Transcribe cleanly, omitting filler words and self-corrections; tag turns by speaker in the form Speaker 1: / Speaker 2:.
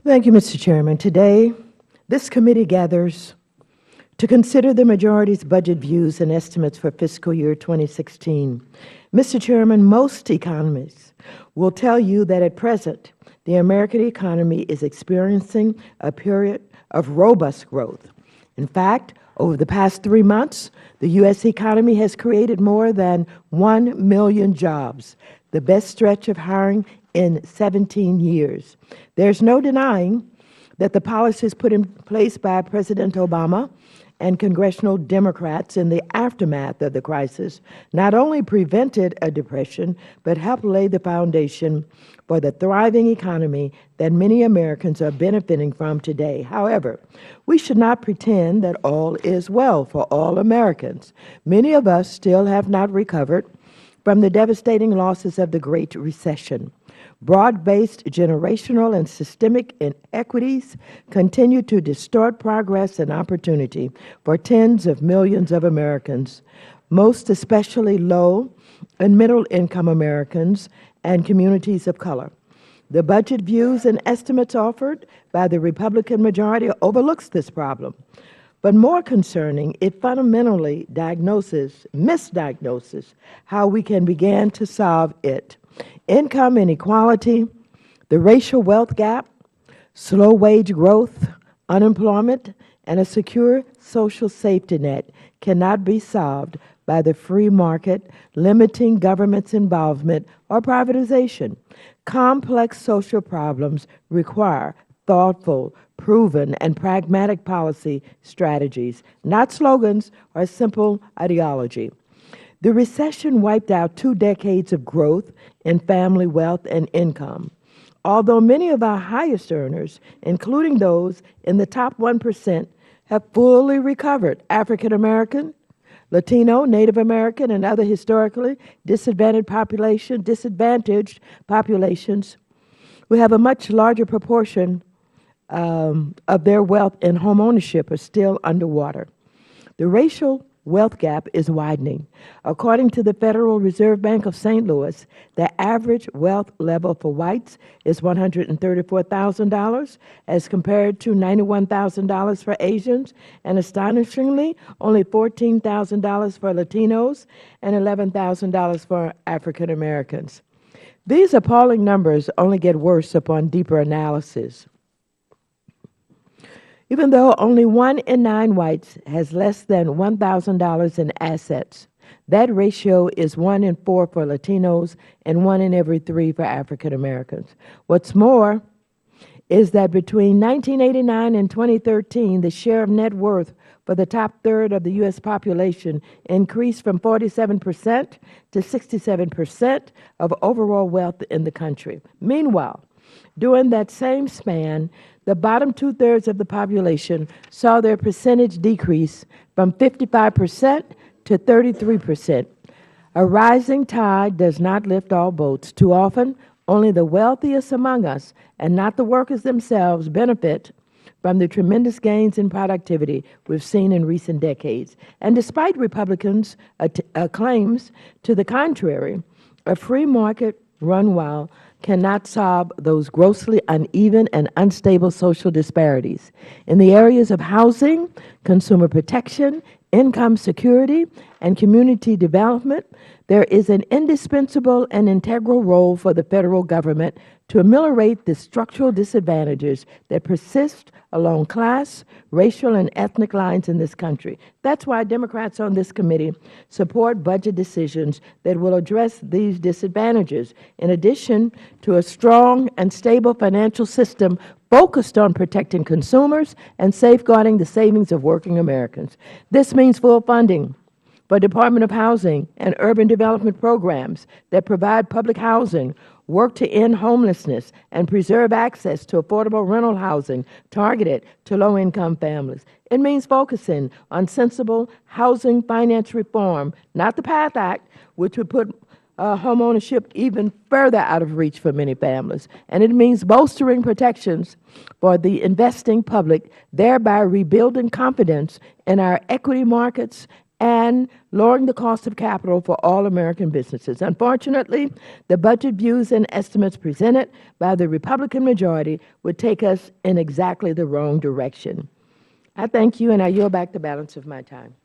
Speaker 1: Thank you, Mr. Chairman. Today, this committee gathers to consider the majority's budget views and estimates for fiscal year 2016. Mr. Chairman, most economists will tell you that at present, the American economy is experiencing a period of robust growth. In fact, over the past 3 months, the U.S. economy has created more than 1 million jobs, the best stretch of hiring in 17 years. There's no denying that the policies put in place by President Obama and congressional Democrats in the aftermath of the crisis not only prevented a depression, but helped lay the foundation for the thriving economy that many Americans are benefiting from today. However, we should not pretend that all is well for all Americans. Many of us still have not recovered from the devastating losses of the Great Recession. Broad-based generational and systemic inequities continue to distort progress and opportunity for tens of millions of Americans, most especially low and middle-income Americans and communities of color. The budget views and estimates offered by the Republican majority overlooks this problem. But more concerning, it fundamentally misdiagnoses how we can begin to solve it. Income inequality, the racial wealth gap, slow wage growth, unemployment, and a secure social safety net cannot be solved by the free market, limiting government's involvement or privatization. Complex social problems require thoughtful, proven, and pragmatic policy strategies, not slogans or simple ideology. The recession wiped out 2 decades of growth in family wealth and income. Although many of our highest earners, including those in the top 1%, have fully recovered, African American, Latino, Native American, and other historically disadvantaged populations, who have a much larger proportion of their wealth in home ownership, are still underwater. The racial wealth gap is widening. According to the Federal Reserve Bank of St. Louis, the average wealth level for whites is $134,000 as compared to $91,000 for Asians, and astonishingly, only $14,000 for Latinos and $11,000 for African Americans. These appalling numbers only get worse upon deeper analysis. Even though only 1 in 9 whites has less than $1,000 in assets, that ratio is 1 in 4 for Latinos and 1 in every 3 for African Americans. What's more is that between 1989 and 2013, the share of net worth for the top third of the U.S. population increased from 47% to 67% of overall wealth in the country. Meanwhile, during that same span, the bottom 2/3 of the population saw their percentage decrease from 55% to 33%. A rising tide does not lift all boats. Too often, only the wealthiest among us, and not the workers themselves, benefit from the tremendous gains in productivity we've seen in recent decades. And despite Republicans' claims to the contrary, a free market run wild cannot solve those grossly uneven and unstable social disparities. In the areas of housing, consumer protection, income security, and community development, there is an indispensable and integral role for the federal government to ameliorate the structural disadvantages that persist along class, racial, and ethnic lines in this country. That's why Democrats on this committee support budget decisions that will address these disadvantages, in addition to a strong and stable financial system focused on protecting consumers and safeguarding the savings of working Americans. This means full funding for Department of Housing and urban development programs that provide public housing, work to end homelessness, and preserve access to affordable rental housing targeted to low-income families. It means focusing on sensible housing finance reform, not the PATH Act, which would put home ownership even further out of reach for many families. And it means bolstering protections for the investing public, thereby rebuilding confidence in our equity markets and lowering the cost of capital for all American businesses. Unfortunately, the budget views and estimates presented by the Republican majority would take us in exactly the wrong direction. I thank you, and I yield back the balance of my time.